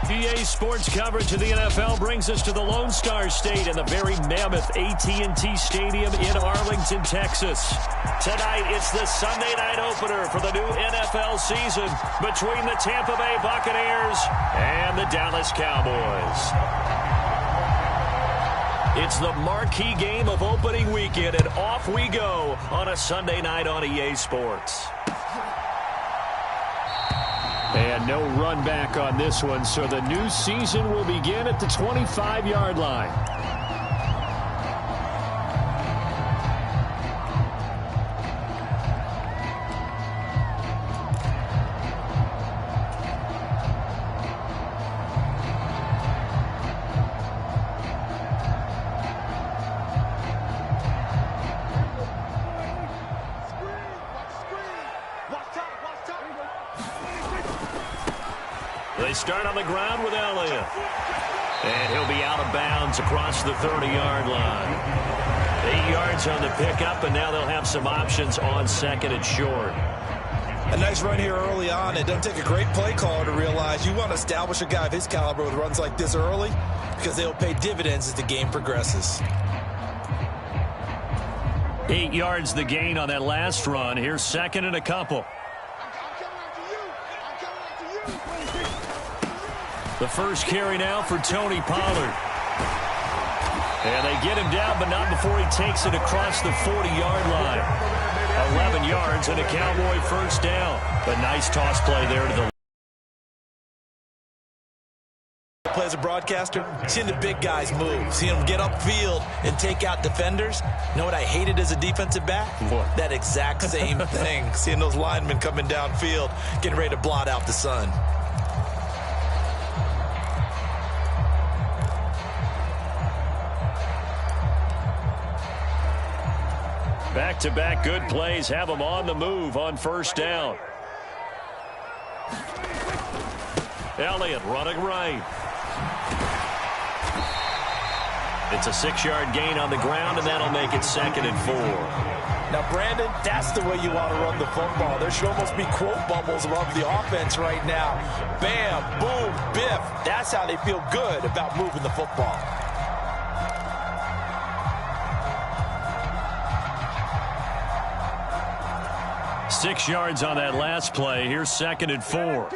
EA Sports coverage of the NFL brings us to the Lone Star State and the very mammoth AT&T Stadium in Arlington, Texas. Tonight, it's the Sunday night opener for the new NFL season between the Tampa Bay Buccaneers and the Dallas Cowboys. It's the marquee game of opening weekend, and off we go on a Sunday night on EA Sports. And no run back on this one, so the new season will begin at the 25-yard line. They start on the ground with Elliott. And he'll be out of bounds across the 30-yard line. 8 yards on the pickup, and now they'll have some options on second and short. A nice run here early on. It doesn't take a great play caller to realize you want to establish a guy of his caliber with runs like this early because they'll pay dividends as the game progresses. 8 yards the gain on that last run. Here's second and a couple. The first carry now for Tony Pollard. And they get him down, but not before he takes it across the 40-yard line. 11 yards and a Cowboy first down. But nice toss play there to the play as a broadcaster, seeing the big guys move, seeing them get upfield and take out defenders. You know what I hated as a defensive back? What? That exact same thing. Seeing those linemen coming downfield, getting ready to blot out the sun. Back-to-back good plays have them on the move on first down. Elliott running right. It's a 6-yard gain on the ground, and that'll make it second and 4. Now, Brandon, that's the way you want to run the football. There should almost be quote bubbles above the offense right now. Bam, boom, biff. That's how they feel good about moving the football. Six yards on that last play. Here's second and 4.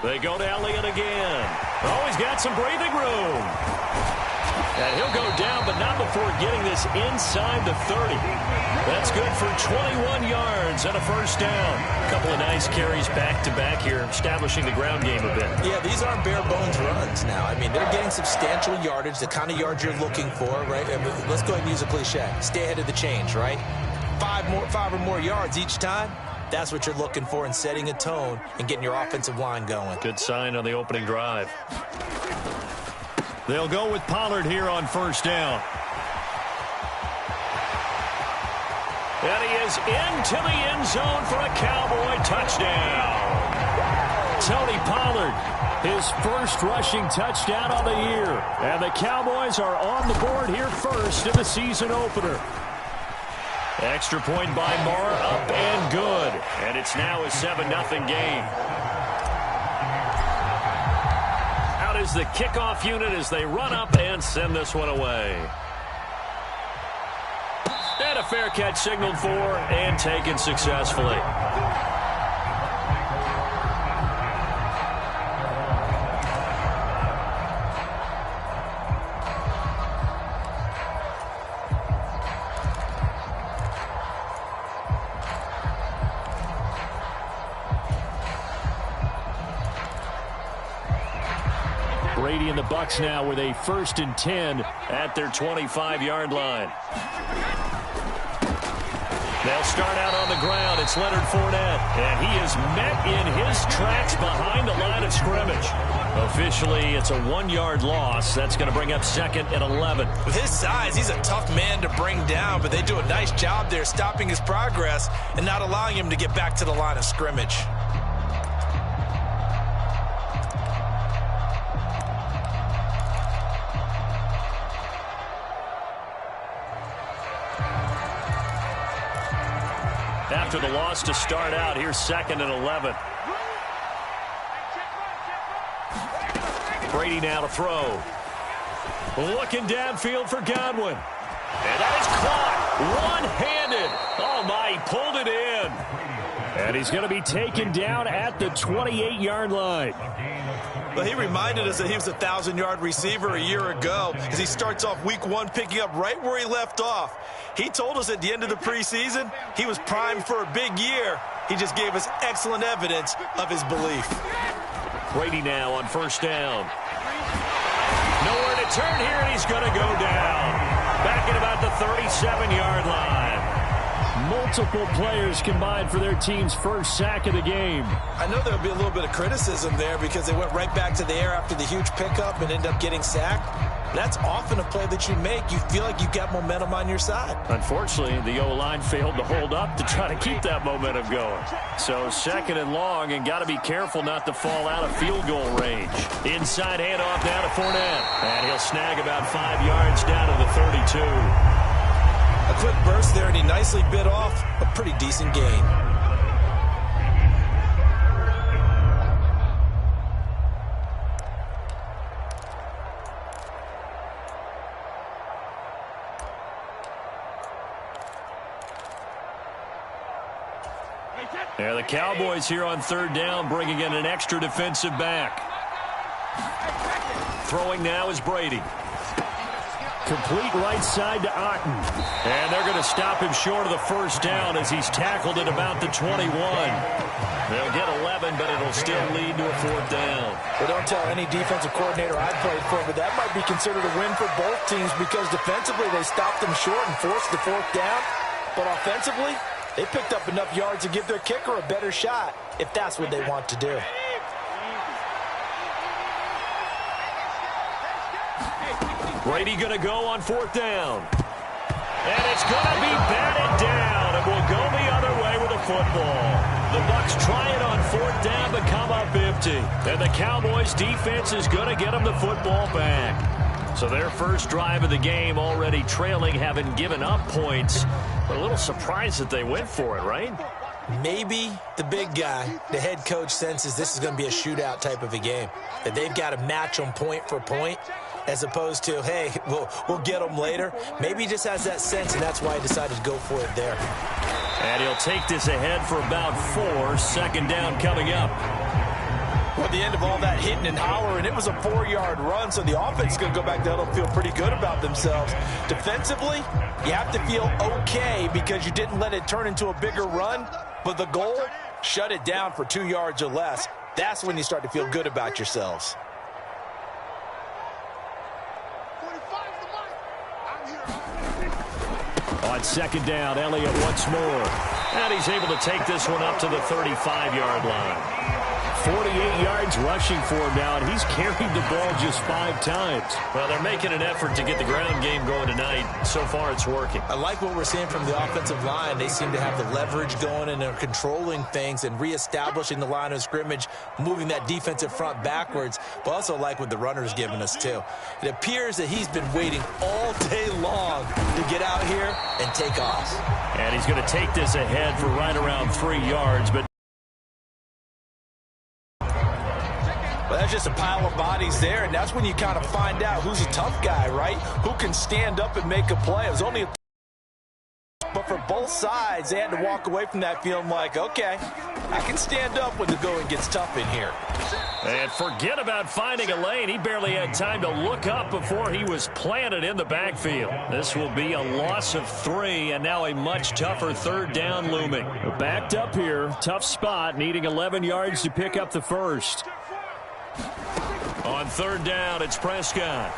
They go to Elliott again. Oh, he's got some breathing room. And he'll go down, but not before getting this inside the 30. That's good for 21 yards and a first down. A couple of nice carries back-to-back here, establishing the ground game a bit. Yeah, these aren't bare-bones runs now. I mean, they're getting substantial yardage, the kind of yards you're looking for, right? I mean, let's go ahead and use a cliche. Stay ahead of the change, right? Five or more yards each time. That's what you're looking for in setting a tone and getting your offensive line going. Good sign on the opening drive. They'll go with Pollard here on first down. And he is into the end zone for a Cowboy touchdown. Tony Pollard, his first rushing touchdown on the year. And the Cowboys are on the board here first in the season opener. Extra point by Marr, up and good. And it's now a 7-0 game. Out is the kickoff unit as they run up and send this one away. And a fair catch signaled for and taken successfully. Brady and the Bucs now with a 1st and 10 at their 25-yard line. They'll start out on the ground. It's Leonard Fournette, and he is met in his tracks behind the line of scrimmage. Officially, it's a 1-yard loss. That's going to bring up second and 11. With his size, he's a tough man to bring down, but they do a nice job there stopping his progress and not allowing him to get back to the line of scrimmage. after the loss to start out. Here's 2nd and 11. Brady now to throw. Looking downfield for Godwin. And that is caught one-handed. Oh, my, he pulled it in. And he's going to be taken down at the 28-yard line. Well, he reminded us that he was a 1,000-yard receiver a year ago as he starts off week 1 picking up right where he left off. He told us at the end of the preseason he was primed for a big year. He just gave us excellent evidence of his belief. Brady now on 1st down. Nowhere to turn here, and he's going to go down. Back at about the 37-yard line. Multiple players combined for their team's first sack of the game. I know there'll be a little bit of criticism there because they went right back to the air after the huge pickup and ended up getting sacked. That's often a play that you make. You feel like you've got momentum on your side. Unfortunately, the O-line failed to hold up to try to keep that momentum going. So 2nd and long, and got to be careful not to fall out of field goal range. Inside handoff down to Fournette. And he'll snag about 5 yards down to the 32. A quick burst there, and he nicely bit off a pretty decent gain. There, the Cowboys here on 3rd down, bringing in an extra defensive back. Throwing now is Brady. Complete right side to Otten. And they're going to stop him short of the 1st down as he's tackled at about the 21. They'll get 11, but it'll still lead to a 4th down. Well, don't tell any defensive coordinator I played for, but that might be considered a win for both teams because defensively they stopped them short and forced the 4th down. But offensively, they picked up enough yards to give their kicker a better shot if that's what they want to do. Brady going to go on 4th down. And it's going to be batted down. And will go the other way with the football. The Bucs try it on 4th down but come up empty. And the Cowboys defense is going to get them the football back. So their first drive of the game already trailing, having given up points. But a little surprised that they went for it, right? Maybe the big guy, the head coach, senses this is going to be a shootout type of a game. That they've got to match them point for point as opposed to, hey, we'll get them later. Maybe he just has that sense, and that's why he decided to go for it there. And he'll take this ahead for about 4. 2nd down coming up. Well, at the end of all that hitting and hollering, it was a 4-yard run, so the offense is going to go back down and feel pretty good about themselves. Defensively, you have to feel okay because you didn't let it turn into a bigger run, but the goal, shut it down for 2 yards or less. That's when you start to feel good about yourselves. On 2nd down, Elliott once more. And he's able to take this one up to the 35-yard line. 48 yards rushing for him now, and he's carried the ball just 5 times. Well, they're making an effort to get the ground game going tonight. So far, it's working. I like what we're seeing from the offensive line. They seem to have the leverage going, and they're controlling things and reestablishing the line of scrimmage, moving that defensive front backwards. But also like what the runner's giving us, too. It appears that he's been waiting all day long to get out here and take off. And he's going to take this ahead for right around 3 yards, but well, that's just a pile of bodies there, and that's when you kind of find out who's a tough guy, right? Who can stand up and make a play. It was only but for both sides, they had to walk away from that feeling like, okay, I can stand up when the going gets tough in here. And forget about finding a lane. He barely had time to look up before he was planted in the backfield. This will be a loss of 3, and now a much tougher 3rd down looming. Backed up here, tough spot, needing 11 yards to pick up the first. On 3rd down, it's Prescott.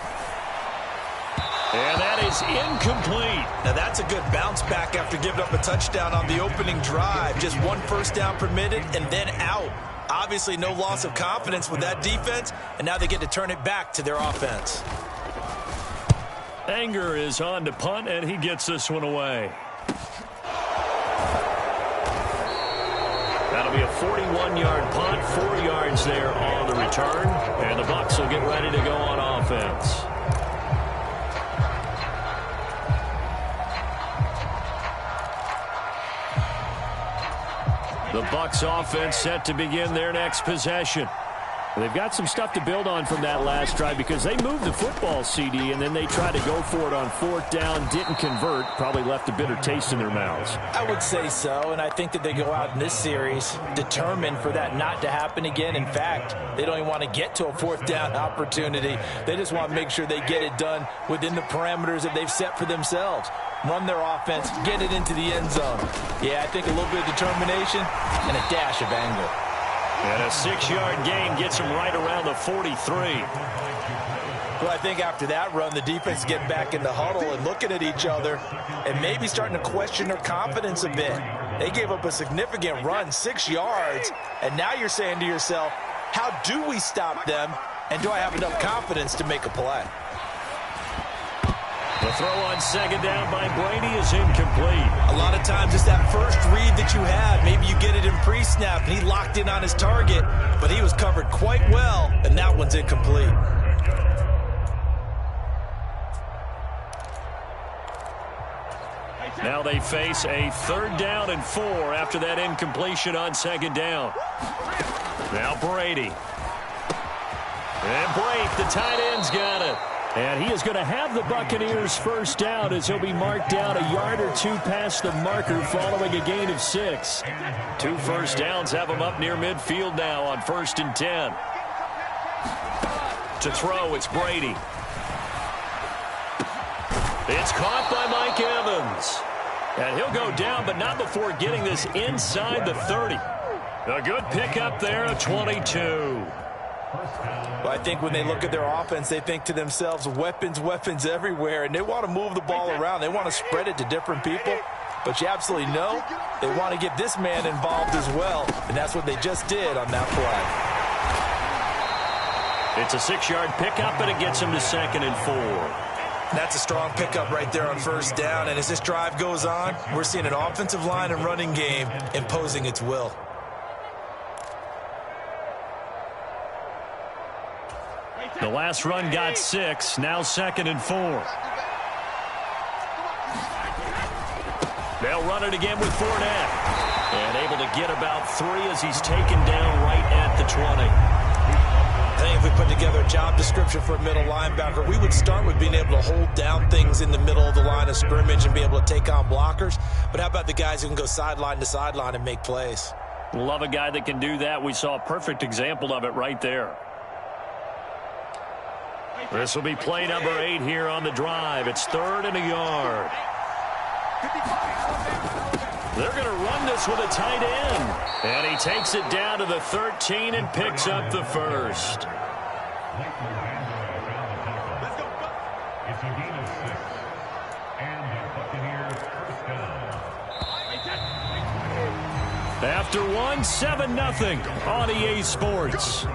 And that is incomplete. Now that's a good bounce back after giving up a touchdown on the opening drive. Just 1 first down permitted and then out. Obviously no loss of confidence with that defense, and now they get to turn it back to their offense. Anger is on to punt, and he gets this one away. That'll be a 41-yard punt, 4 yards there on the return, and the Bucs will get ready to go on offense. The Bucs offense set to begin their next possession. They've got some stuff to build on from that last drive because they moved the football, CD, and then they tried to go for it on fourth down, didn't convert, probably left a bitter taste in their mouths. I would say so, and I think that they go out in this series determined for that not to happen again. In fact, they don't even want to get to a fourth down opportunity. They just want to make sure they get it done within the parameters that they've set for themselves. Run their offense, get it into the end zone. Yeah, I think a little bit of determination and a dash of anger. And a 6-yard gain gets him right around the 43. Well, I think after that run, the defense is getting back in the huddle and looking at each other and maybe starting to question their confidence a bit. They gave up a significant run, 6 yards, and now you're saying to yourself, how do we stop them, and do I have enough confidence to make a play? The throw on second down by Brady is incomplete. A lot of times it's that first read that you have. Maybe you get it in pre-snap, and he locked in on his target, but he was covered quite well, and that one's incomplete. Now they face a 3rd down and 4 after that incompletion on second down. Now Brady. And Brate, the tight end's got it. And he is going to have the Buccaneers first down as he'll be marked down a yard or 2 past the marker following a gain of 6. 2 first downs have him up near midfield now on 1st and 10. To throw, it's Brady. It's caught by Mike Evans. And he'll go down, but not before getting this inside the 30. A good pickup there, a 22. Well, I think when they look at their offense, they think to themselves, weapons, weapons everywhere, and they want to move the ball around. They want to spread it to different people, but you absolutely know they want to get this man involved as well, and that's what they just did on that play. It's a 6-yard pickup, and it gets him to 2nd and 4. That's a strong pickup right there on first down, and as this drive goes on, we're seeing an offensive line and running game imposing its will. The last run got 6, now 2nd and 4. They'll run it again with Fournette. And able to get about 3 as he's taken down right at the 20. I think if we put together a job description for a middle linebacker, we would start with being able to hold down things in the middle of the line of scrimmage and be able to take on blockers. But how about the guys who can go sideline to sideline and make plays? Love a guy that can do that. We saw a perfect example of it right there. This will be play number 8 here on the drive. It's 3rd and a yard. They're going to run this with a tight end. And he takes it down to the 13 and picks up the first. After 1, 7-0 on EA Sports.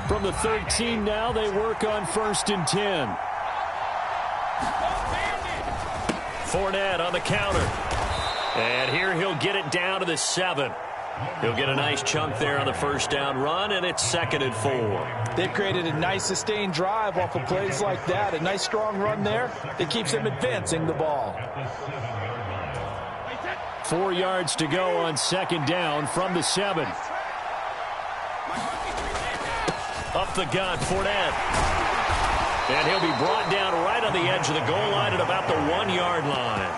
From the 13 now, they work on 1st and 10. Fournette on the counter. And here he'll get it down to the 7. He'll get a nice chunk there on the first down run, and it's 2nd and 4. They've created a nice sustained drive off of plays like that. A nice strong run there that keeps them advancing the ball. 4 yards to go on 2nd down from the 7. Up the gut, Fournette. And he'll be brought down right on the edge of the goal line at about the 1-yard line.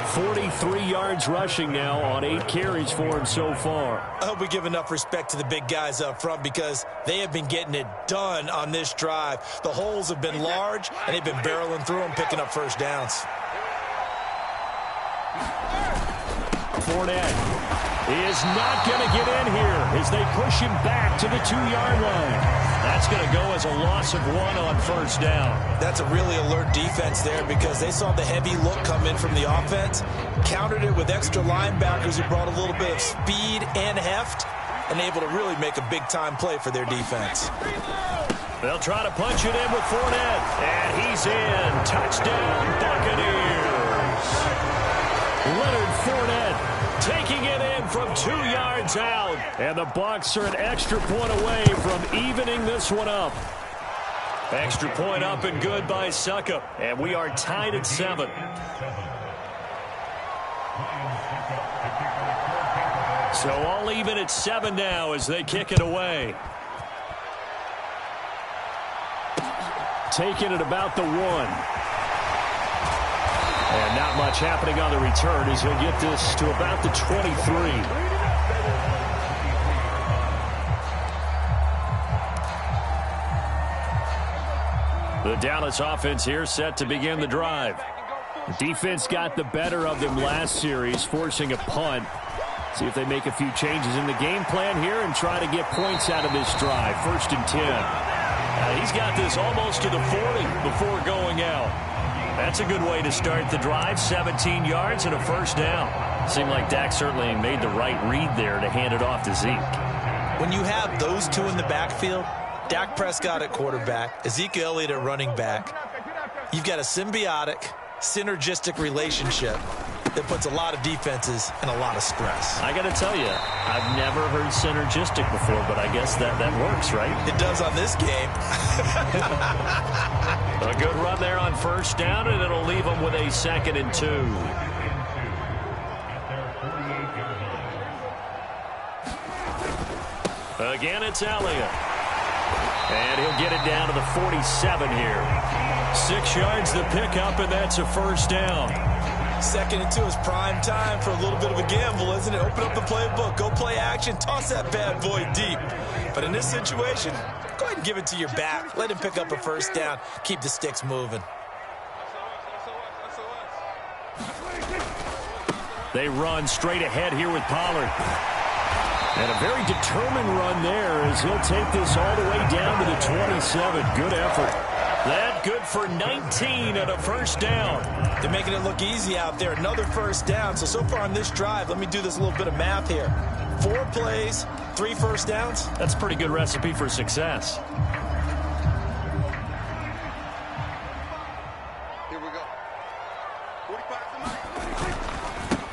43 yards rushing now on 8 carries for him so far. I hope we give enough respect to the big guys up front because they have been getting it done on this drive. The holes have been large, and they've been barreling through them, picking up first downs. Fournette is not going to get in here as they push him back to the 2-yard line. That's going to go as a loss of 1 on first down. That's a really alert defense there because they saw the heavy look come in from the offense, countered it with extra linebackers who brought a little bit of speed and heft, and able to really make a big-time play for their defense. They'll try to punch it in with Fournette, and he's in. Touchdown, Buccaneers. Leonard Fournette taking it in from 2 yards out. And the Bucs are an extra point away from evening this one up. Extra point up and good by Suckup. And we are tied at 7. So all even at 7 now as they kick it away. Taking it about the 1. And not much happening on the return as he'll get this to about the 23. The Dallas offense here set to begin the drive. The defense got the better of them last series, forcing a punt. See if they make a few changes in the game plan here and try to get points out of this drive. 1st and 10. He's got this almost to the 40 before going out. That's a good way to start the drive. 17 yards and a 1st down. Seemed like Dak certainly made the right read there to hand it off to Zeke. When you have those two in the backfield, Dak Prescott at quarterback, Ezekiel Elliott at running back, you've got a synergistic relationship that puts a lot of defenses in a lot of stress. I got to tell you, I've never heard synergistic before, but I guess that works, right? It does on this game. A good run there on 1st down, and it'll leave them with a 2nd and 2. Again, it's Elliott. And he'll get it down to the 47 here. 6 yards the pickup, and that's a 1st down. 2nd and 2 is prime time for a little bit of a gamble, isn't it? Open up the playbook, go play action, toss that bad boy deep. But in this situation, go ahead and give it to your back. Let him pick up a 1st down. Keep the sticks moving. They run straight ahead here with Pollard. And a very determined run there as he'll take this all the way down to the 27. Good effort. That good for 19 and a 1st down. They're making it look easy out there. Another 1st down. So far on this drive, let me do this little bit of math here. 4 plays, 3 1st downs. That's a pretty good recipe for success. Here we go.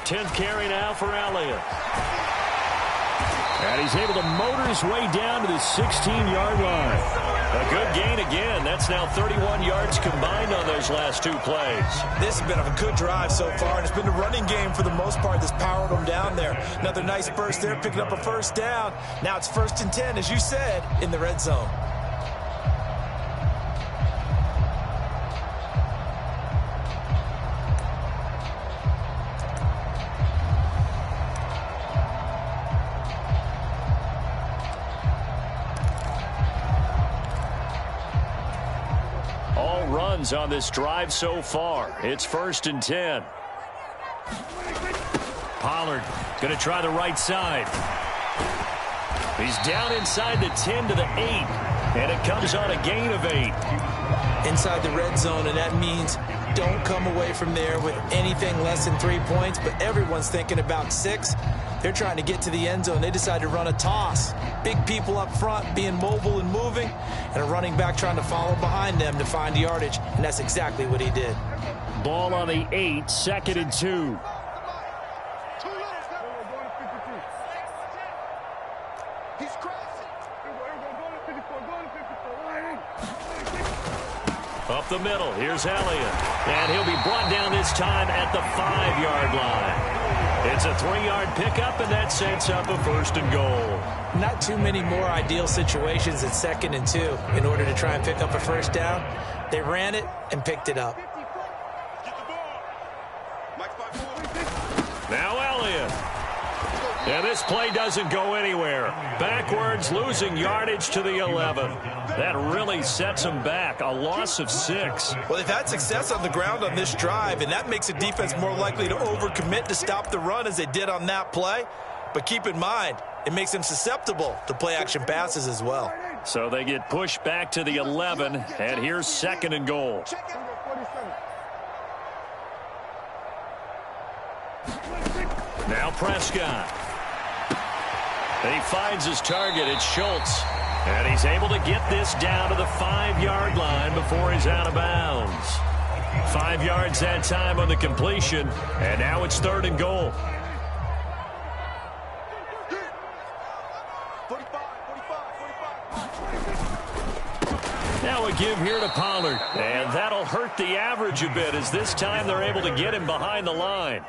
10th carry now for Elliott. And he's able to motor his way down to the 16-yard line. A good gain again. That's now 31 yards combined on those last 2 plays. This has been a good drive so far, and it's been the running game for the most part that's powered them down there. Another nice burst there, picking up a 1st down. Now it's 1st and 10, as you said, in the red zone. On this drive so far. It's 1st and 10. Pollard going to try the right side. He's down inside the 10 to the 8. And it comes on a gain of 8. Inside the red zone, and that means don't come away from there with anything less than 3 points, but everyone's thinking about 6. They're trying to get to the end zone. They decide to run a toss. Big people up front being mobile and moving, and a running back trying to follow behind them to find the yardage, and that's exactly what he did. Ball on the 8, 2nd and 2. Up the middle, here's Elliott. And he'll be brought down this time at the 5-yard line. It's a 3-yard pickup, and that sets up a 1st and goal. Not too many more ideal situations at 2nd and 2 in order to try and pick up a 1st down. They ran it and picked it up. Now Elliott. And this play doesn't go anywhere. Backwards, losing yardage to the 11. That really sets them back. A loss of 6. Well, they've had success on the ground on this drive, and that makes a defense more likely to overcommit to stop the run as they did on that play. But keep in mind, it makes them susceptible to play-action passes as well. So they get pushed back to the 11, and here's 2nd and goal. Now Prescott. He finds his target. It's Schultz. And he's able to get this down to the 5-yard line before he's out of bounds. 5 yards that time on the completion. And now it's 3rd and goal. Now a give here to Pollard. And that'll hurt the average a bit as this time they're able to get him behind the line.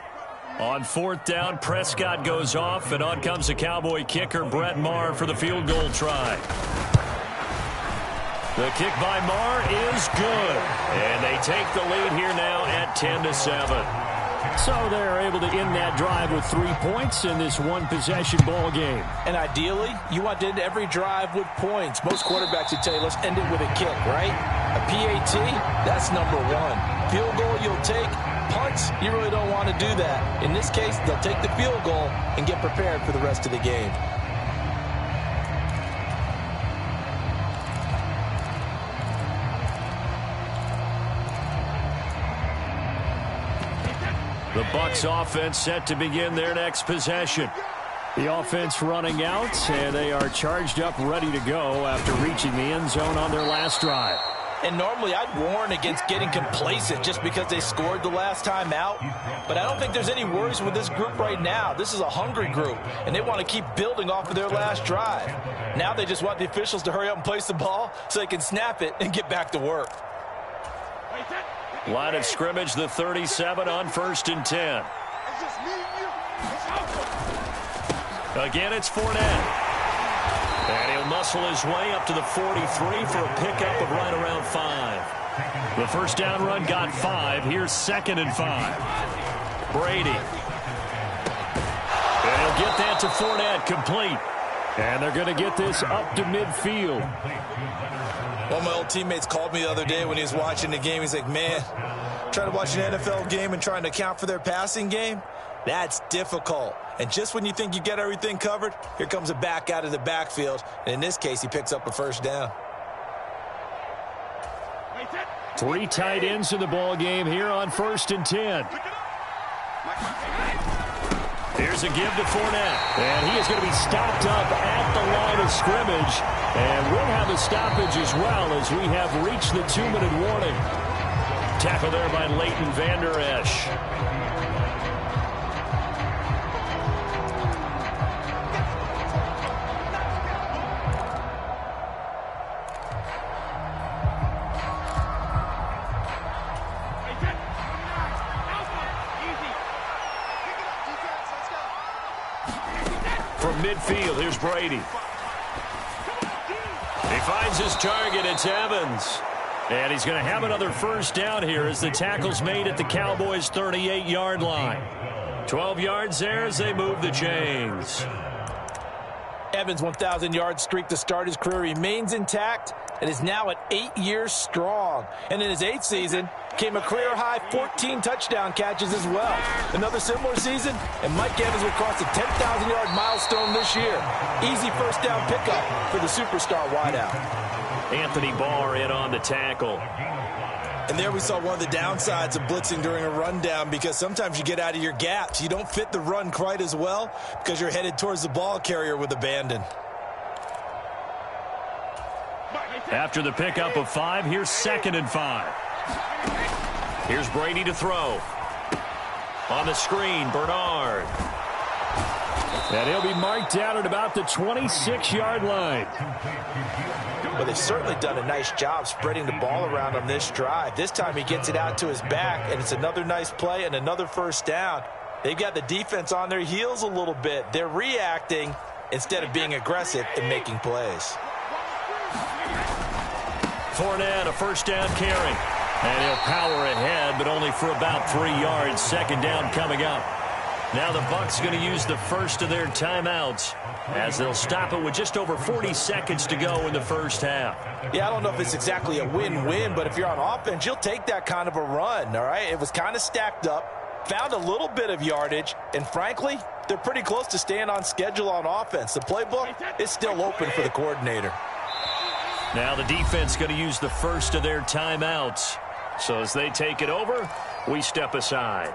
On fourth down, Prescott goes off, and on comes the Cowboy kicker, Brett Maher, for the field goal try. The kick by Maher is good. And they take the lead here now at 10-7. So they're able to end that drive with 3 points in this one-possession ball game. And ideally, you want to end every drive with points. Most quarterbacks would tell you, let's end it with a kick, right? A PAT, that's number one. Field goal you'll take. Punts, you really don't want to do that. In this case, they'll take the field goal and get prepared for the rest of the game. The Bucs offense set to begin their next possession. The offense running out, and they are charged up, ready to go after reaching the end zone on their last drive. And normally I'd warn against getting complacent just because they scored the last time out. But I don't think there's any worries with this group right now. This is a hungry group, and they want to keep building off of their last drive. Now they just want the officials to hurry up and place the ball so they can snap it and get back to work. Line of scrimmage, the 37 on 1st and 10. Again, it's Fournette. And he'll muscle his way up to the 43 for a pickup of right around 5. The first down run got 5. Here's 2nd and 5. Brady. And he'll get that to Fournette, complete. And they're going to get this up to midfield. One of my old teammates called me the other day when he was watching the game. He's like, man, trying to watch an NFL game and trying to account for their passing game, that's difficult. And just when you think you get everything covered, here comes a back out of the backfield. And in this case, he picks up a first down. 3 tight ends in the ball game here on 1st and 10. Here's a give to Fournette. And he is going to be stopped up at the line of scrimmage. And we'll have a stoppage as well as we have reached the 2-minute warning. Tackle there by Leighton Vander Esch. From midfield, here's Brady. He finds his target. It's Evans. And he's going to have another first down here as the tackle's made at the Cowboys' 38-yard line. 12 yards there as they move the chains. Evans' 1,000-yard streak to start his career remains intact and is now at 8 years strong. And in his 8th season, came a career-high 14 touchdown catches as well. Another similar season, and Mike Evans will cross the 10,000-yard milestone this year. Easy first down pickup for the superstar wideout. Anthony Barr in on the tackle. And there we saw one of the downsides of blitzing during a rundown, because sometimes you get out of your gaps. You don't fit the run quite as well because you're headed towards the ball carrier with abandon. After the pickup of 5, here's 2nd and 5. Here's Brady to throw. On the screen, Bernard. And he'll be marked down at about the 26-yard line. Well, they've certainly done a nice job spreading the ball around on this drive. This time he gets it out to his back, and it's another nice play and another first down. They've got the defense on their heels a little bit. They're reacting instead of being aggressive and making plays. Fournette, a first down carry. And he'll power ahead, but only for about 3 yards. 2nd down coming up. Now the Bucs going to use the first of their timeouts as they'll stop it with just over 40 seconds to go in the first half. Yeah, I don't know if it's exactly a win-win, but if you're on offense, you'll take that kind of a run, all right? It was kind of stacked up, found a little bit of yardage, and frankly, they're pretty close to staying on schedule on offense. The playbook is still open for the coordinator. Now the defense going to use the first of their timeouts. So as they take it over, we step aside.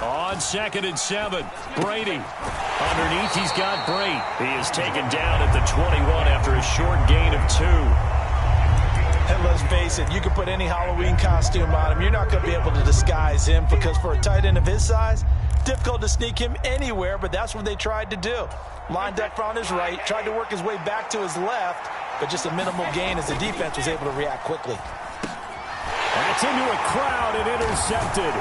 On 2nd and 7, Brady. Underneath, he's got Brate. He is taken down at the 21 after a short gain of 2. And let's face it, you can put any Halloween costume on him. You're not going to be able to disguise him because for a tight end of his size, difficult to sneak him anywhere, but that's what they tried to do. Lined up on his right, tried to work his way back to his left, but just a minimal gain as the defense was able to react quickly. That's into a crowd and intercepted.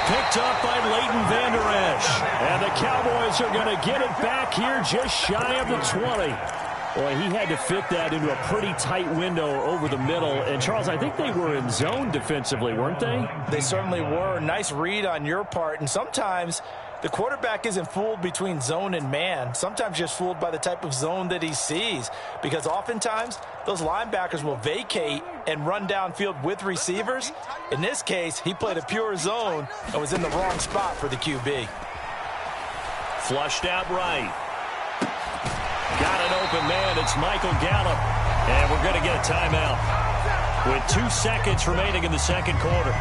Picked up by Leighton Vander Esch. And the Cowboys are going to get it back here just shy of the 20. Boy, he had to fit that into a pretty tight window over the middle. And, Charles, I think they were in zone defensively, weren't they? They certainly were. Nice read on your part. And sometimes the quarterback isn't fooled between zone and man. Sometimes just fooled by the type of zone that he sees. Because oftentimes those linebackers will vacate and run downfield with receivers. In this case, he played a pure zone and was in the wrong spot for the QB. Flushed out right. Got an open man. It's Michael Gallup. And we're going to get a timeout with 2 seconds remaining in the second quarter.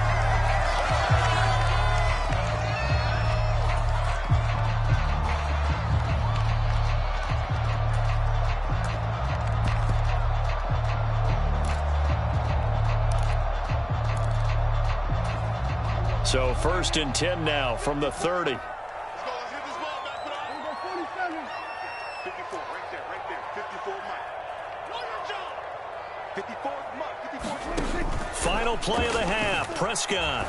So 1st and 10 now from the 30. Final play of the half. Prescott.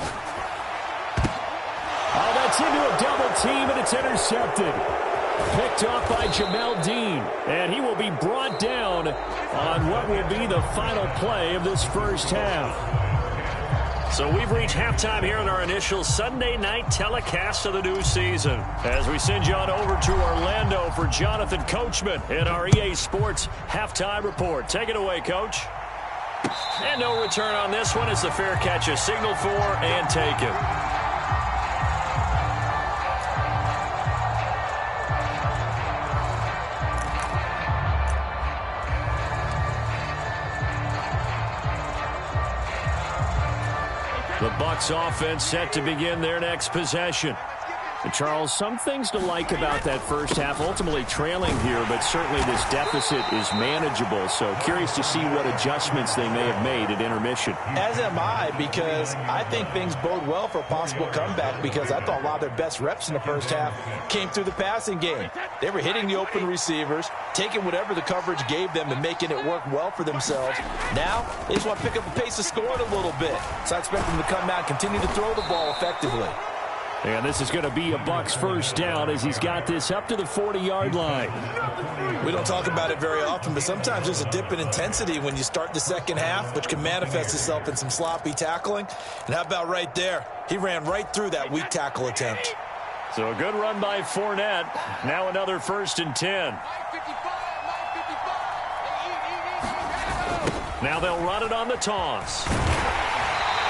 Oh, that's into a double team, and it's intercepted. Picked off by Jamel Dean, and he will be brought down on what will be the final play of this first half. So we've reached halftime here in our initial Sunday night telecast of the new season. As we send you on over to Orlando for Jonathan Coachman in our EA Sports Halftime Report. Take it away, Coach. And no return on this one. It's the fair catch is signaled for and taken. The Bucs offense set to begin their next possession. And Charles, some things to like about that first half, ultimately trailing here, but certainly this deficit is manageable. So curious to see what adjustments they may have made at intermission. As am I, because I think things bode well for a possible comeback, because I thought a lot of their best reps in the first half came through the passing game. They were hitting the open receivers, taking whatever the coverage gave them and making it work well for themselves. Now, they just want to pick up the pace of scoring a little bit. So I expect them to come out and continue to throw the ball effectively. And this is going to be a Bucs first down as he's got this up to the 40-yard line. We don't talk about it very often, but sometimes there's a dip in intensity when you start the second half, which can manifest itself in some sloppy tackling. And how about right there? He ran right through that weak tackle attempt. So a good run by Fournette. Now another 1st and 10. Now they'll run it on the toss.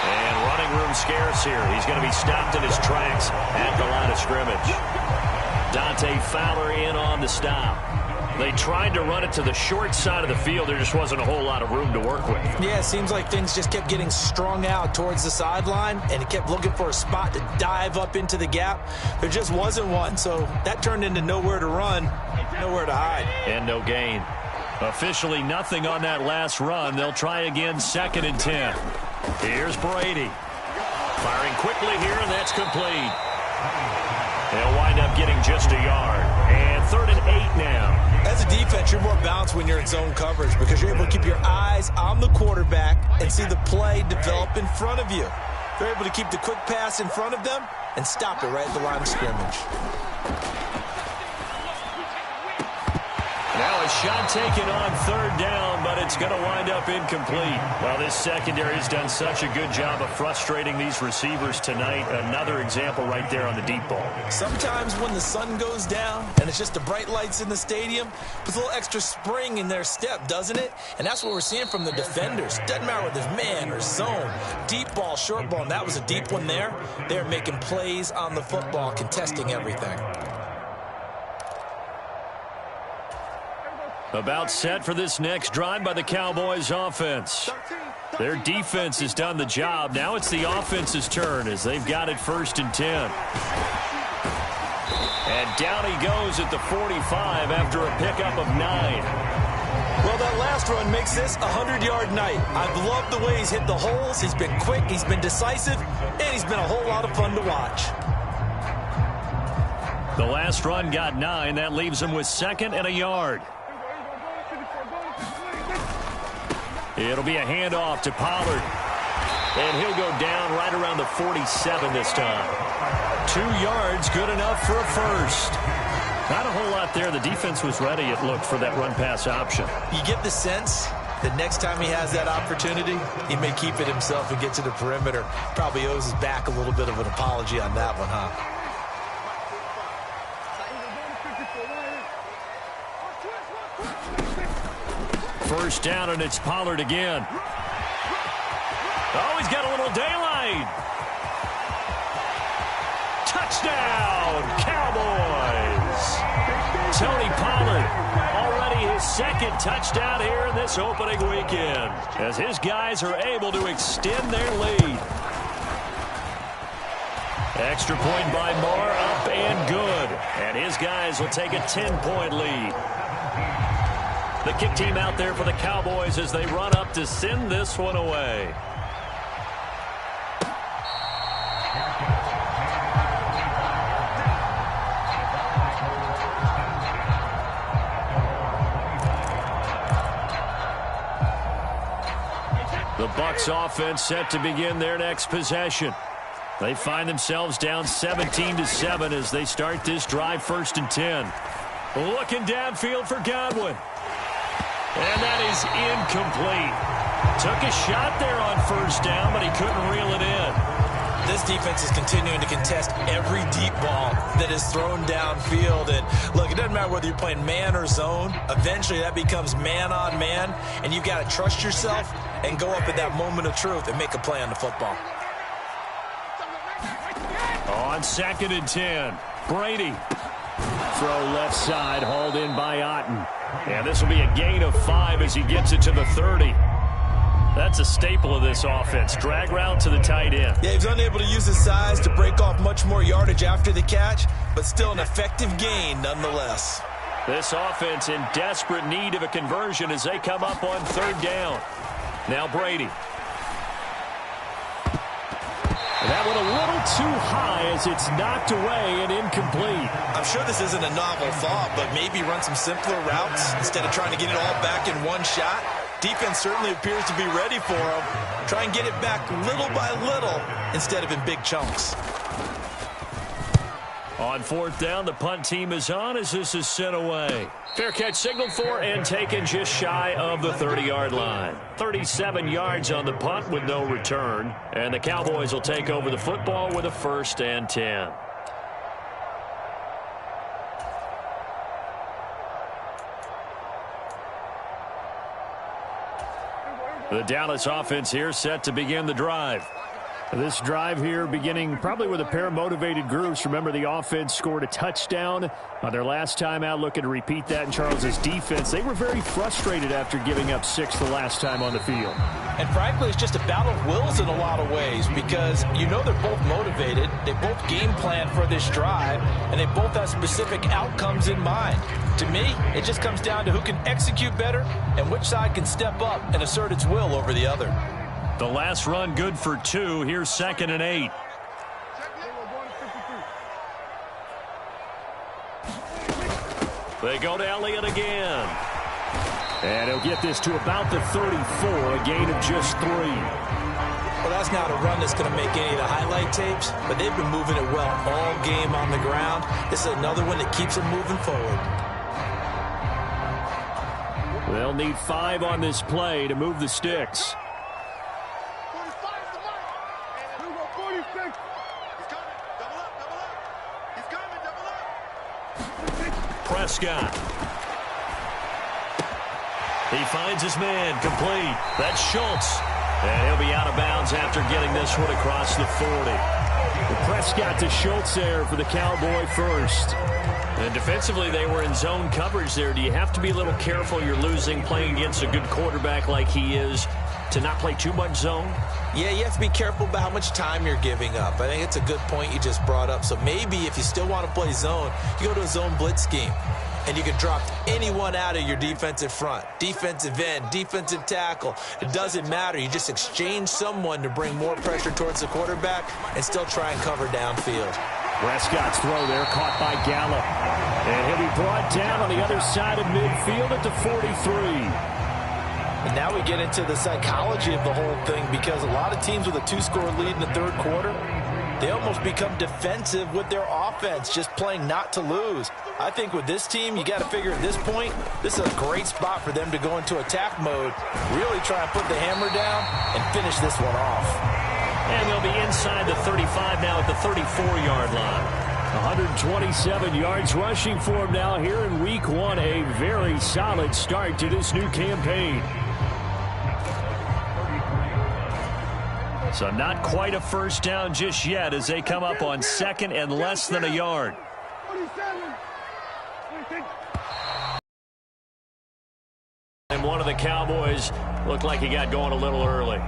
And running room scarce here. He's going to be stopped in his tracks at the line of scrimmage. Dante Fowler in on the stop. They tried to run it to the short side of the field. There just wasn't a whole lot of room to work with. Yeah, it seems like things just kept getting strung out towards the sideline, and he kept looking for a spot to dive up into the gap. There just wasn't one, so that turned into nowhere to run, nowhere to hide. And no gain. Officially nothing on that last run. They'll try again 2nd and 10. Here's Brady. Firing quickly here, and that's complete. They'll wind up getting just a yard. And 3rd and 8 now. As a defense, you're more balanced when you're in zone coverage because you're able to keep your eyes on the quarterback and see the play develop in front of you. They're able to keep the quick pass in front of them and stop it right at the line of scrimmage. Now a shot taken on 3rd down, but it's going to wind up incomplete. Well, this secondary has done such a good job of frustrating these receivers tonight. Another example right there on the deep ball. Sometimes when the sun goes down and it's just the bright lights in the stadium, puts a little extra spring in their step, doesn't it? And that's what we're seeing from the defenders. Doesn't matter whether it's man or zone, deep ball, short ball, and that was a deep one there. They're making plays on the football, contesting everything. About set for this next drive by the Cowboys offense. Their defense has done the job. Now it's the offense's turn as they've got it 1st and 10. And down he goes at the 45 after a pickup of 9. Well, that last run makes this a 100-yard night. I've loved the way he's hit the holes. He's been quick, he's been decisive, and he's been a whole lot of fun to watch. The last run got 9. That leaves him with 2nd and a yard. It'll be a handoff to Pollard. And he'll go down right around the 47 this time. 2 yards, good enough for a first. Not a whole lot there. The defense was ready, it looked, for that run-pass option. You get the sense that next time he has that opportunity, he may keep it himself and get to the perimeter. Probably owes his back a little bit of an apology on that one, huh? First down, and it's Pollard again. Oh, he's got a little daylight. Touchdown, Cowboys. Tony Pollard, already his 2nd touchdown here in this opening weekend, as his guys are able to extend their lead. Extra point by Moore, up and good. And his guys will take a 10-point lead. The kick team out there for the Cowboys as they run up to send this one away. The Bucs offense set to begin their next possession. They find themselves down 17-7 as they start this drive 1st and 10. Looking downfield for Godwin. And that is incomplete. Took a shot there on 1st down, but he couldn't reel it in. This defense is continuing to contest every deep ball that is thrown downfield. And look, it doesn't matter whether you're playing man or zone. Eventually that becomes man on man, and you've got to trust yourself and go up at that moment of truth and make a play on the football. On 2nd and 10, Brady. Throw left side, hauled in by Otten. And this will be a gain of 5 as he gets it to the 30. That's a staple of this offense. Drag route to the tight end. Yeah, he's unable to use his size to break off much more yardage after the catch, but still an effective gain nonetheless. This offense in desperate need of a conversion as they come up on 3rd down. Now Brady. That one a little too high as it's knocked away and incomplete. I'm sure this isn't a novel thought, but maybe run some simpler routes instead of trying to get it all back in one shot. Defense certainly appears to be ready for him. Try and get it back little by little instead of in big chunks. On 4th down, the punt team is on as this is sent away. Fair catch signaled for and taken just shy of the 30-yard line. 37 yards on the punt with no return. And the Cowboys will take over the football with a 1st and 10. The Dallas offense here set to begin the drive. This drive here beginning probably with a pair of motivated groups. Remember, the offense scored a touchdown on their last time out, looking to repeat that in Charles's defense. They were very frustrated after giving up 6 the last time on the field. And frankly, it's just a battle of wills in a lot of ways because you know they're both motivated. They both game plan for this drive, and they both have specific outcomes in mind. To me, it just comes down to who can execute better and which side can step up and assert its will over the other. The last run good for 2. Here's 2nd and 8. They go to Elliott again. And he'll get this to about the 34, a gain of just 3. Well, that's not a run that's going to make any of the highlight tapes, but they've been moving it well all game on the ground. This is another one that keeps them moving forward. They'll need 5 on this play to move the sticks. Prescott. He finds his man complete. That's Schultz. And he'll be out of bounds after getting this one across the 40. Prescott to Schultz there for the Cowboy first. And defensively, they were in zone coverage there. Do you have to be a little careful? You're losing, playing against a good quarterback like he is, to not play too much zone? Yeah, you have to be careful about how much time you're giving up. I think it's a good point you just brought up. So maybe if you still want to play zone, you go to a zone blitz scheme. And you can drop anyone out of your defensive front. Defensive end, defensive tackle. It doesn't matter. You just exchange someone to bring more pressure towards the quarterback and still try and cover downfield. Prescott's throw there caught by Gallup. And he'll be brought down on the other side of midfield at the 43. And now we get into the psychology of the whole thing, because a lot of teams with a 2-score lead in the third quarter, they almost become defensive with their offense, just playing not to lose. I think with this team, you got to figure at this point, this is a great spot for them to go into attack mode, really try and put the hammer down and finish this one off. And they'll be inside the 35 now at the 34-yard line. 127 yards rushing for him now here in week 1. A very solid start to this new campaign. So not quite a first down just yet as they come up on second and less than a yard. And one of the Cowboys looked like he got going a little early.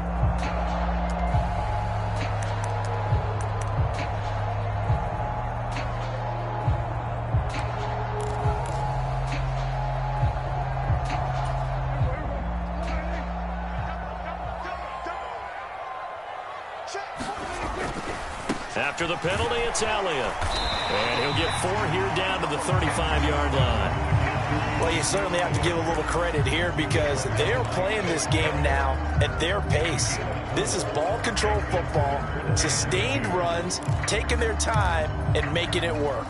After the penalty, it's Elliott. And he'll get 4 here down to the 35-yard line. Well, you certainly have to give a little credit here, because they're playing this game now at their pace. This is ball control football, sustained runs, taking their time and making it work.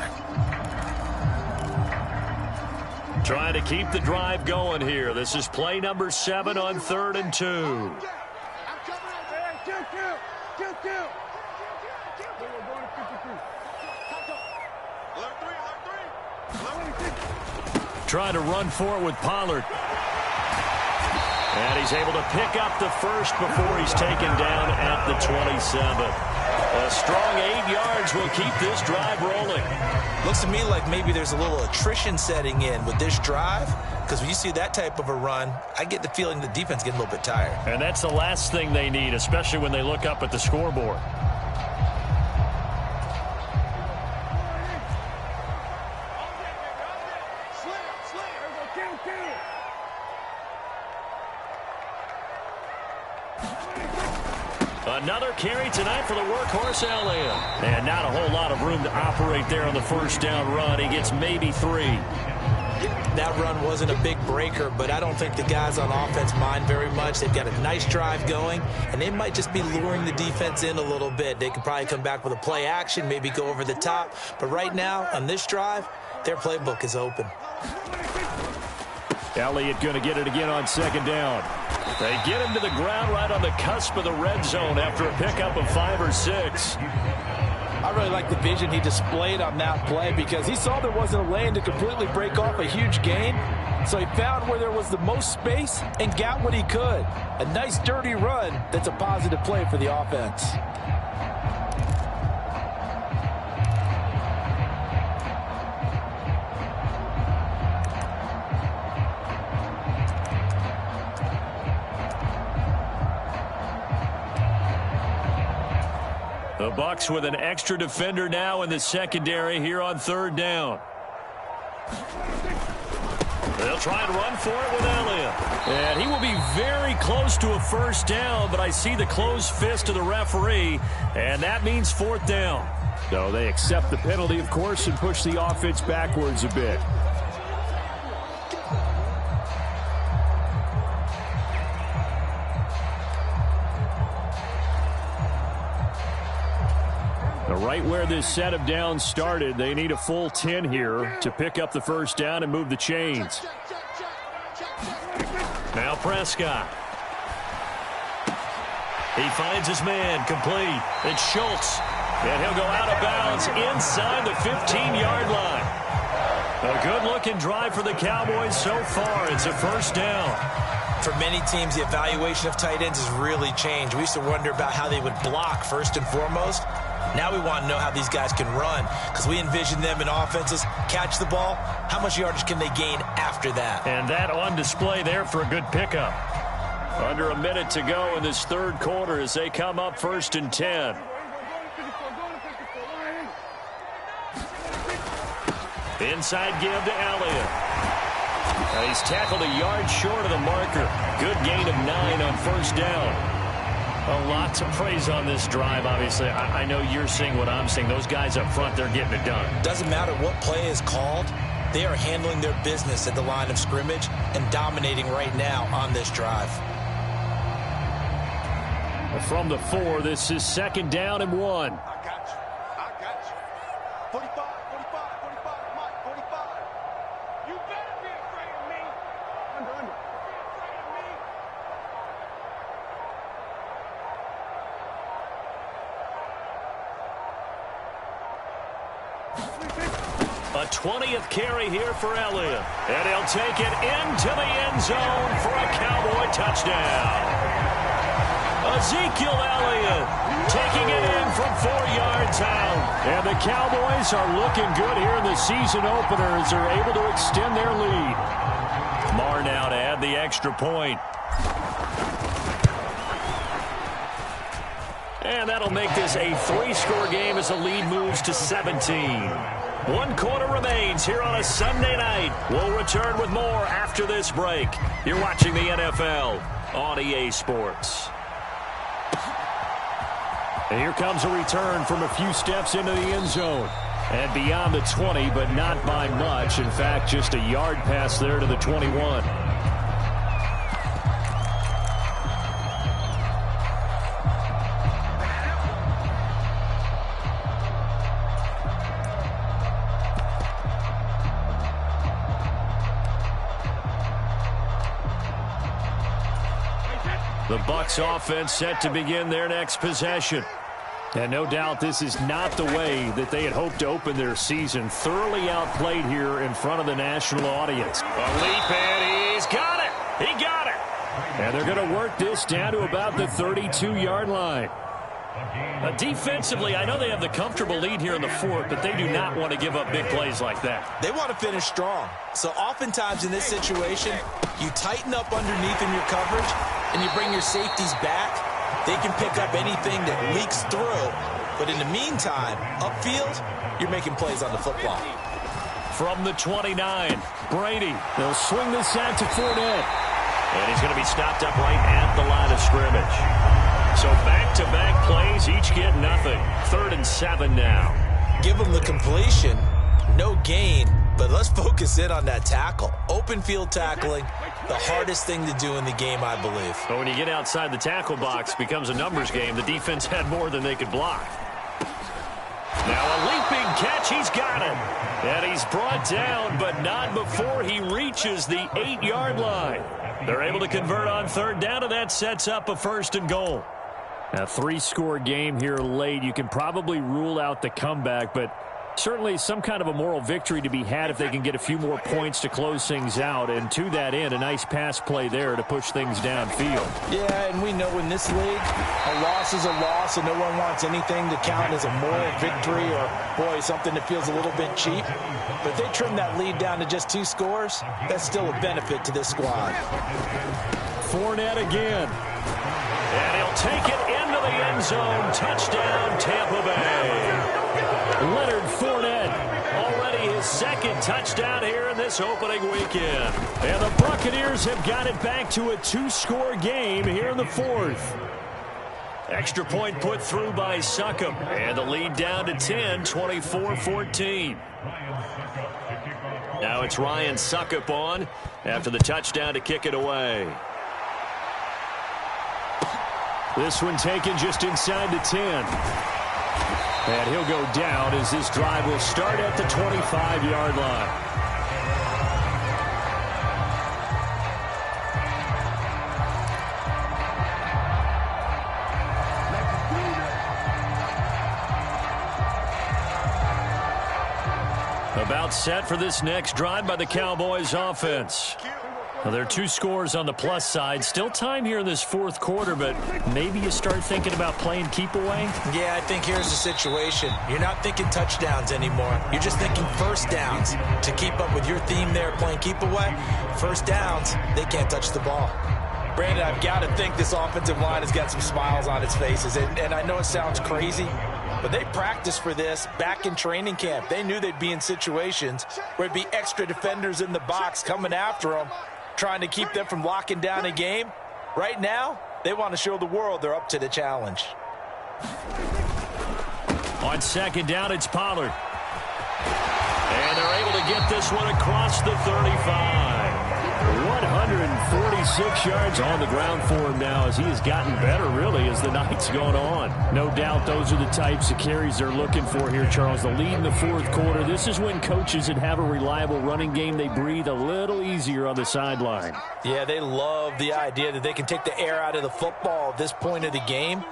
Trying to keep the drive going here. This is play number 7 on 3rd and 2. Trying to run for it with Pollard. And he's able to pick up the first before he's taken down at the 27. A strong 8 yards will keep this drive rolling. Looks to me like maybe there's a little attrition setting in with this drive, because when you see that type of a run, I get the feeling the defense getting a little bit tired. And that's the last thing they need, especially when they look up at the scoreboard. Another carry tonight for the workhorse Elliott. And not a whole lot of room to operate there on the first down run. He gets maybe 3. That run wasn't a big breaker, but I don't think the guys on offense mind very much. They've got a nice drive going, and they might just be luring the defense in a little bit. They could probably come back with a play action, maybe go over the top. But right now, on this drive, their playbook is open. Elliott going to get it again on second down. They get him to the ground right on the cusp of the red zone after a pickup of 5 or 6. I really like the vision he displayed on that play, because he saw there wasn't a lane to completely break off a huge gain. So he found where there was the most space and got what he could. A nice dirty run that's a positive play for the offense. The Bucs with an extra defender now in the secondary here on 3rd down. They'll try and run for it with Elliott. And he will be very close to a first down, but I see the closed fist of the referee, and that means 4th down. So they accept the penalty, of course, and push the offense backwards a bit. Right where this set of downs started, they need a full 10 here to pick up the first down and move the chains. Now Prescott. He finds his man, complete. It's Schultz. And he'll go out of bounds inside the 15-yard line. A good-looking drive for the Cowboys so far. It's a first down. For many teams, the evaluation of tight ends has really changed. We used to wonder about how they would block first and foremost. Now we want to know how these guys can run, because we envision them in offenses catch the ball. How much yardage can they gain after that? And that on display there for a good pickup. Under a minute to go in this third quarter as they come up 1st and 10. Inside give to Elliott. He's tackled a yard short of the marker. Good gain of 9 on 1st down. A lot to praise on this drive, obviously. I know you're seeing what I'm seeing. Those guys up front, they're getting it done. Doesn't matter what play is called. They are handling their business at the line of scrimmage and dominating right now on this drive. From the 4, this is 2nd down and 1. I got you. 45, 45, 45, Mike, 45. You better be afraid of me. Under. A 20th carry here for Elliott. And he'll take it into the end zone for a Cowboy touchdown. Ezekiel Elliott taking it in from 4 yards out. And the Cowboys are looking good here in the season opener as they're able to extend their lead. Marr now to add the extra point. And that'll make this a 3-score game as the lead moves to 17. 1 quarter remains here on a Sunday night. We'll return with more after this break. You're watching the NFL on EA Sports. And here comes a return from a few steps into the end zone. And beyond the 20, but not by much. In fact, just a yard pass there to the 21. The Bucs offense set to begin their next possession. And no doubt this is not the way that they had hoped to open their season. Thoroughly outplayed here in front of the national audience. A leap, and he's got it. He got it. And they're going to work this down to about the 32-yard line. Defensively, I know they have the comfortable lead here in the 4th, but they do not want to give up big plays like that. They want to finish strong. So oftentimes in this situation, you tighten up underneath in your coverage, and you bring your safeties back. They can pick up anything that leaks through. But in the meantime, upfield, you're making plays on the football. From the 29, Brady. They'll swing this out to Fournette. And he's going to be stopped up right at the line of scrimmage. So back-to-back plays, each get nothing. 3rd and 7 now. Give them the completion, no gain, but let's focus in on that tackle. Open field tackling, the hardest thing to do in the game, I believe. But when you get outside the tackle box, it becomes a numbers game. The defense had more than they could block. Now a leaping catch, he's got it. And he's brought down, but not before he reaches the 8-yard line. They're able to convert on 3rd down, and that sets up a 1st and goal. A 3-score game here late. You can probably rule out the comeback, but certainly some kind of a moral victory to be had if they can get a few more points to close things out. And to that end, a nice pass play there to push things downfield. Yeah, and we know in this league, a loss is a loss, and no one wants anything to count as a moral victory or, boy, something that feels a little bit cheap. But if they trim that lead down to just 2 scores, that's still a benefit to this squad. Fournette again. And he'll take it into the end zone. Touchdown, Tampa Bay. Leonard Fournette, already his 2nd touchdown here in this opening weekend. And the Buccaneers have got it back to a 2-score game here in the 4th. Extra point put through by Succop. And the lead down to 10, 24-14. Now it's Ryan Succop on after the touchdown to kick it away. This one taken just inside the 10. And he'll go down as this drive will start at the 25-yard line. About set for this next drive by the Cowboys offense. Well, there are 2 scores on the plus side. Still time here in this fourth quarter, but maybe you start thinking about playing keep away? Yeah, I think here's the situation. You're not thinking touchdowns anymore. You're just thinking first downs. To keep up with your theme there, playing keep away, first downs, they can't touch the ball. Brandon, I've got to think this offensive line has got some smiles on its faces. And I know it sounds crazy, but they practiced for this back in training camp. They knew they'd be in situations where there'd be extra defenders in the box coming after them, trying to keep them from locking down a game. Right now, they want to show the world they're up to the challenge. On second down, it's Pollard. And they're able to get this one across the 35. 146 yards on the ground for him now as he has gotten better, really, as the night's gone on. No doubt those are the types of carries they're looking for here, Charles. The lead in the fourth quarter. This is when coaches that have a reliable running game, they breathe a little easier on the sideline. Yeah, they love the idea that they can take the air out of the football at this point of the game.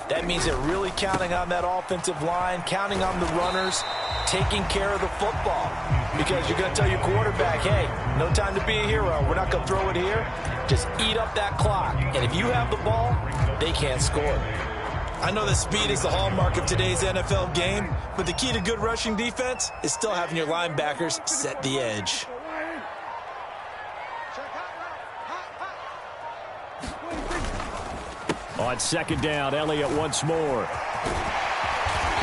That means they're really counting on that offensive line, counting on the runners, taking care of the football. Because you're going to tell your quarterback, hey, no time to be a hero. We're not going to throw it here. Just eat up that clock. And if you have the ball, they can't score. I know that speed is the hallmark of today's NFL game, but the key to good rushing defense is still having your linebackers set the edge. On second down, Elliott once more.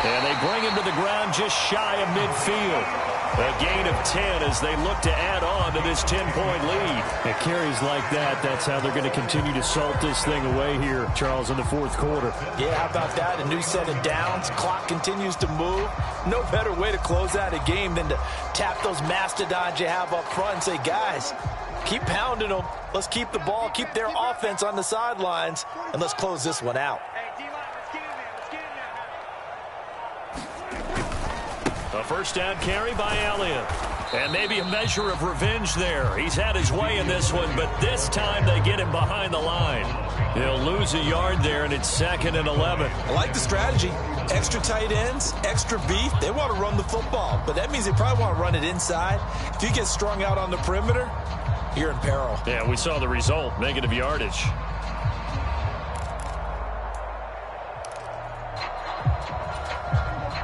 And they bring him to the ground just shy of midfield. A gain of 10 as they look to add on to this 10-point lead. It carries like that. That's how they're going to continue to salt this thing away here, Charles, in the fourth quarter. Yeah, how about that? A new set of downs. Clock continues to move. No better way to close out a game than to tap those mastodons you have up front and say, guys, keep pounding them. Let's keep the ball, keep their offense on the sidelines, and let's close this one out. A first down carry by Elliott. And maybe a measure of revenge there. He's had his way in this one, but this time they get him behind the line. He'll lose a yard there, and it's 2nd and 11. I like the strategy. Extra tight ends, extra beef. They want to run the football, but that means they probably want to run it inside. If you get strung out on the perimeter, you're in peril. Yeah, we saw the result, negative yardage.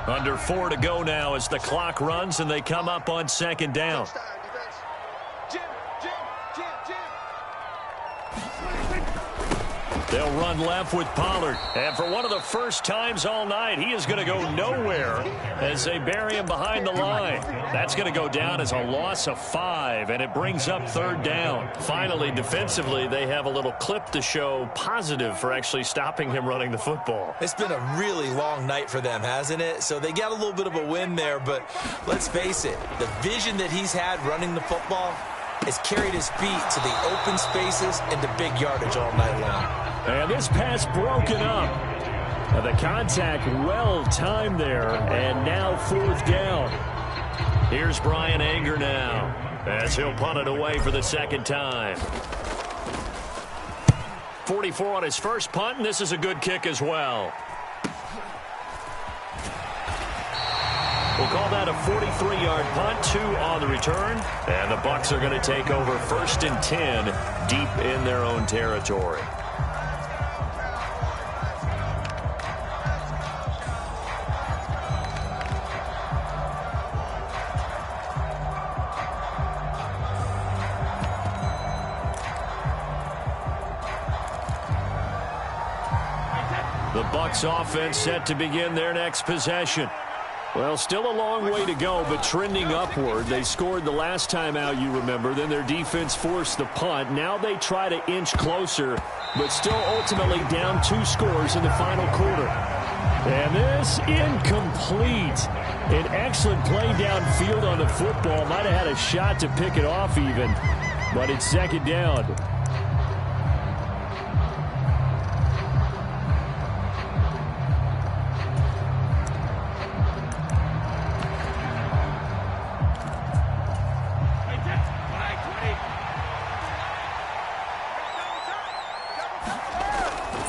Under 4 to go now as the clock runs and they come up on second down. They'll run left with Pollard. And for one of the first times all night, he is going to go nowhere as they bury him behind the line. That's going to go down as a loss of 5, and it brings up third down. Finally, defensively, they have a little clip to show positive for actually stopping him running the football. It's been a really long night for them, hasn't it? So they got a little bit of a win there, but let's face it, the vision that he's had running the football has carried his feet to the open spaces and to big yardage all night long. And this pass broken up. The contact well timed there, and now fourth down. Here's Brian Anger now as he'll punt it away for the second time. 44 on his first punt, and this is a good kick as well. We'll call that a 43-yard punt, 2 on the return. And the Bucs are going to take over 1st and 10 deep in their own territory. The Bucs offense set to begin their next possession. Well, still a long way to go, but trending upward. They scored the last time out, you remember. Then their defense forced the punt. Now they try to inch closer, but still ultimately down 2 scores in the final quarter. And this incomplete. An excellent play downfield on the football. Might have had a shot to pick it off even, but it's second down.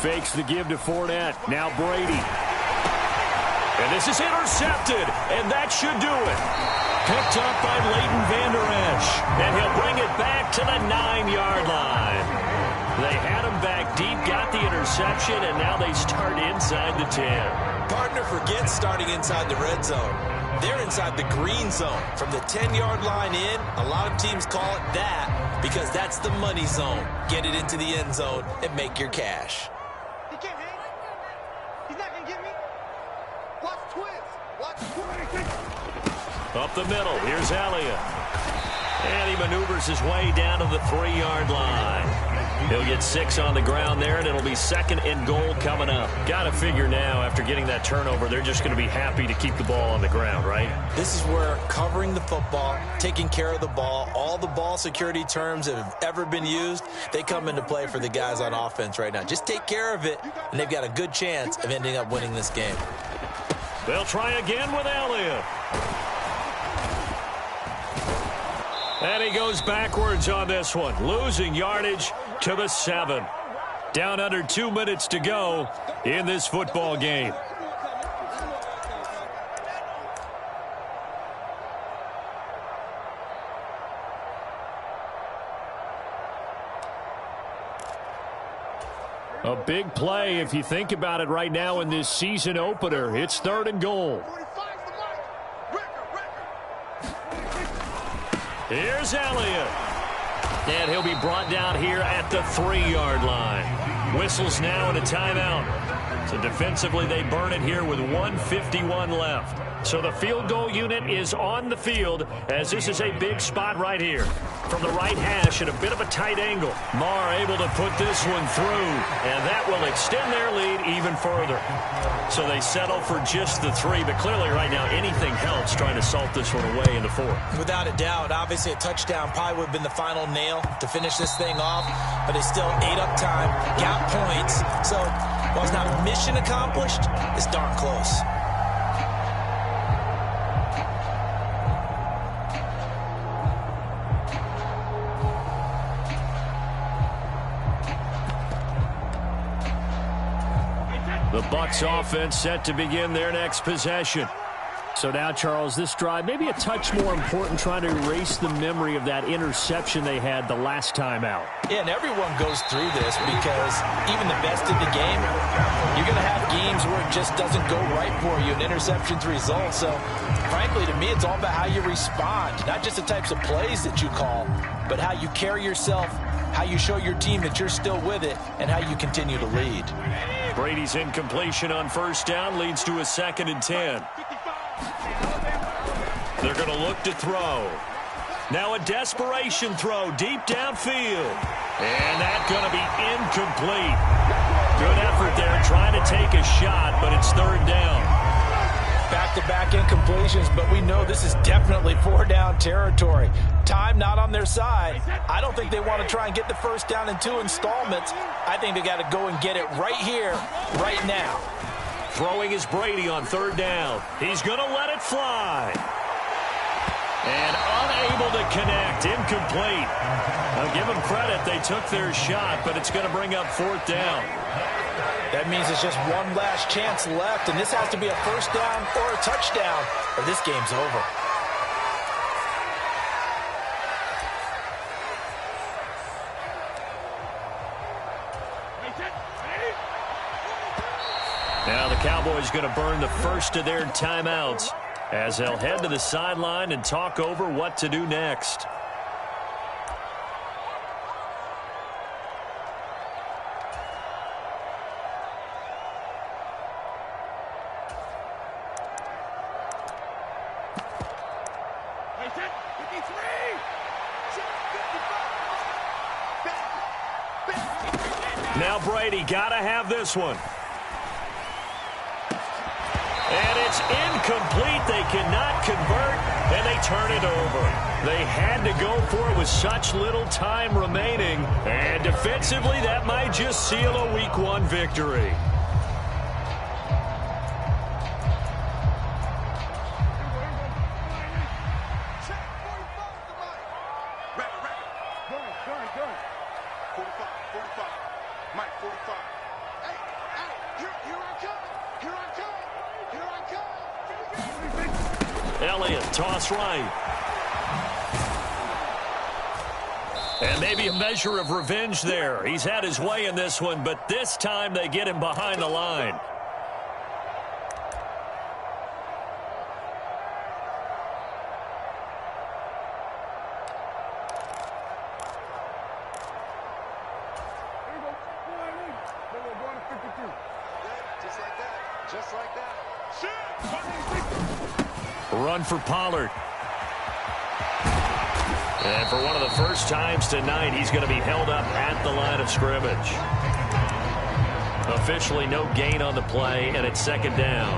Fakes the give to Fournette. Now Brady. And this is intercepted, and that should do it. Picked up by Leighton Vander Esch. And he'll bring it back to the 9-yard line. They had him back deep, got the interception, and now they start inside the 10. Partner forgets starting inside the red zone. They're inside the green zone. From the 10-yard line in, a lot of teams call it that because that's the money zone. Get it into the end zone and make your cash. He can't hang. He's not going to get me. Watch twist. Watch twist. Up the middle, here's Elliott. And he maneuvers his way down to the 3-yard line. He'll get 6 on the ground there, and it'll be 2nd and goal coming up. Got to figure now, after getting that turnover, they're just going to be happy to keep the ball on the ground, right? This is where covering the football, taking care of the ball, all the ball security terms that have ever been used, they come into play for the guys on offense right now. Just take care of it, and they've got a good chance of ending up winning this game. They'll try again with Elliott. And he goes backwards on this one, losing yardage to the 7. Down under 2 minutes to go in this football game. A big play if you think about it right now in this season opener. It's 3rd and goal. Here's Elliott. And he'll be brought down here at the 3-yard line. Whistles now and a timeout. So defensively they burn it here with 1:51 left. So the field goal unit is on the field as this is a big spot right here. From the right hash at a bit of a tight angle. Marr able to put this one through. And that will extend their lead even further. So they settle for just the 3. But clearly right now anything helps trying to salt this one away into 4. Without a doubt, obviously a touchdown probably would have been the final nail to finish this thing off. But they still ate up time, got points. So while it's not mission accomplished, it's darn close. The Bucs offense set to begin their next possession. So now, Charles, this drive maybe a touch more important, trying to erase the memory of that interception they had the last time out. Yeah, and everyone goes through this because even the best in the game, you're going to have games where it just doesn't go right for you, and interceptions result. So, frankly, to me, it's all about how you respond, not just the types of plays that you call, but how you carry yourself, how you show your team that you're still with it, and how you continue to lead. Brady's incompletion on 1st down leads to a 2nd and 10. They're going to look to throw. Now a desperation throw deep downfield. And that's going to be incomplete. Good effort there trying to take a shot, but it's 3rd down. Back-to-back incompletions, but we know this is definitely 4-down territory. Time not on their side. I don't think they want to try and get the 1st down in 2 installments. I think they got to go and get it right here, right now. Throwing is Brady on 3rd down. He's going to let it fly. And unable to connect. Incomplete. Now give them credit. They took their shot, but it's going to bring up 4th down. That means it's just one last chance left, and this has to be a 1st down or a touchdown, or this game's over. Now the Cowboys going to burn the first of their timeouts as they'll head to the sideline and talk over what to do next. Now Brady got to have this one. And it's incomplete. They cannot convert, and they turn it over. They had to go for it with such little time remaining. And defensively, that might just seal a Week 1 victory. Elliott, toss right. And maybe a measure of revenge there. He's had his way in this one, but this time they get him behind the line. Just like that. Run for Pollard. And for one of the first times tonight, he's going to be held up at the line of scrimmage. Officially no gain on the play, and it's second down.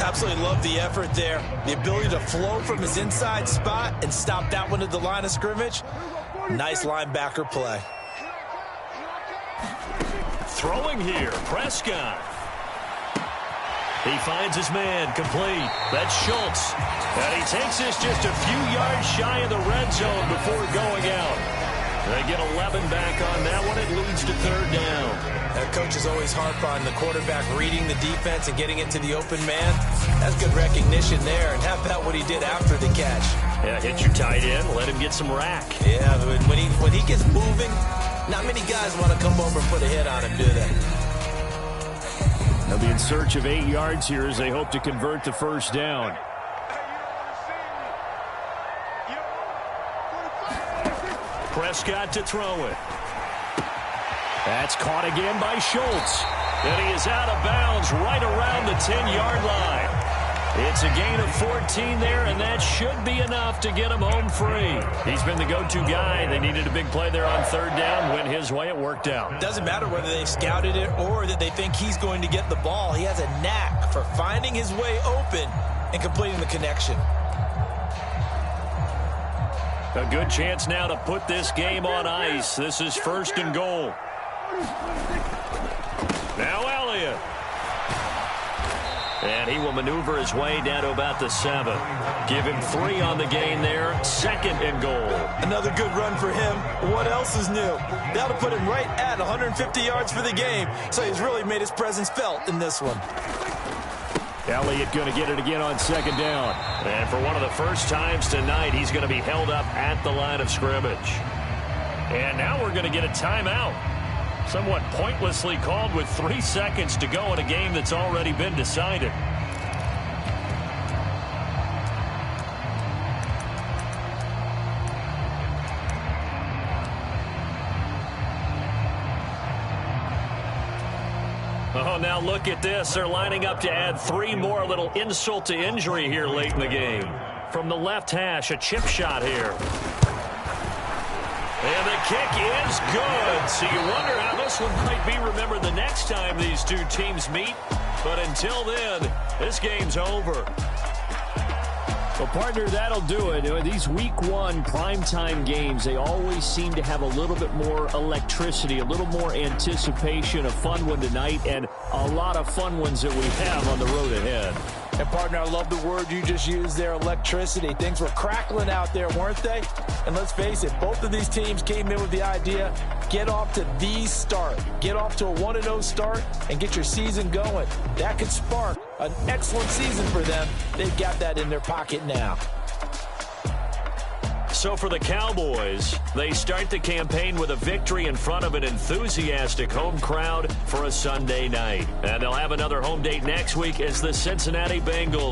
Absolutely love the effort there. The ability to flow from his inside spot and stop that one at the line of scrimmage. Nice linebacker play. Throwing here, Prescott. He finds his man, complete. That's Schultz. And he takes this just a few yards shy of the red zone before going out. They get 11 back on that one. It leads to third down. Coaches always harp on the quarterback reading the defense and getting it to the open man. That's good recognition there. And how about what he did after the catch? Yeah, hit your tight end, let him get some rack. Yeah, when he gets moving, not many guys want to come over and put a hit on him, do they? They'll be in search of 8 yards here as they hope to convert the first down. Prescott to throw it. That's caught again by Schultz. And he is out of bounds right around the 10-yard line. It's a gain of 14 there, and that should be enough to get him home free. He's been the go-to guy. They needed a big play there on third down. Went his way. It worked out. Doesn't matter whether they scouted it or that they think he's going to get the ball. He has a knack for finding his way open and completing the connection. A good chance now to put this game on ice. This is first and goal. Now Elliott. And he will maneuver his way down to about the 7. Give him 3 on the gain there. Second and goal. Another good run for him. What else is new? That'll put him right at 150 yards for the game. So he's really made his presence felt in this one. Elliott going to get it again on second down. And for one of the first times tonight, he's going to be held up at the line of scrimmage. And now we're going to get a timeout. Somewhat pointlessly called with 3 seconds to go in a game that's already been decided. Oh, now look at this. They're lining up to add 3 more. A little insult to injury here late in the game. From the left hash, a chip shot here. And the kick is good. So you wonder how this one might be remembered the next time these two teams meet. But until then, this game's over. Well, partner, that'll do it. These Week 1 primetime games, they always seem to have a little bit more electricity, a little more anticipation. A fun one tonight, and a lot of fun ones that we have on the road ahead. And, partner, I love the word you just used there, electricity. Things were crackling out there, weren't they? And let's face it, both of these teams came in with the idea, get off to the start. Get off to a 1-0 start and get your season going. That could spark an excellent season for them. They've got that in their pocket now. So for the Cowboys, they start the campaign with a victory in front of an enthusiastic home crowd for a Sunday night. And they'll have another home date next week as the Cincinnati Bengals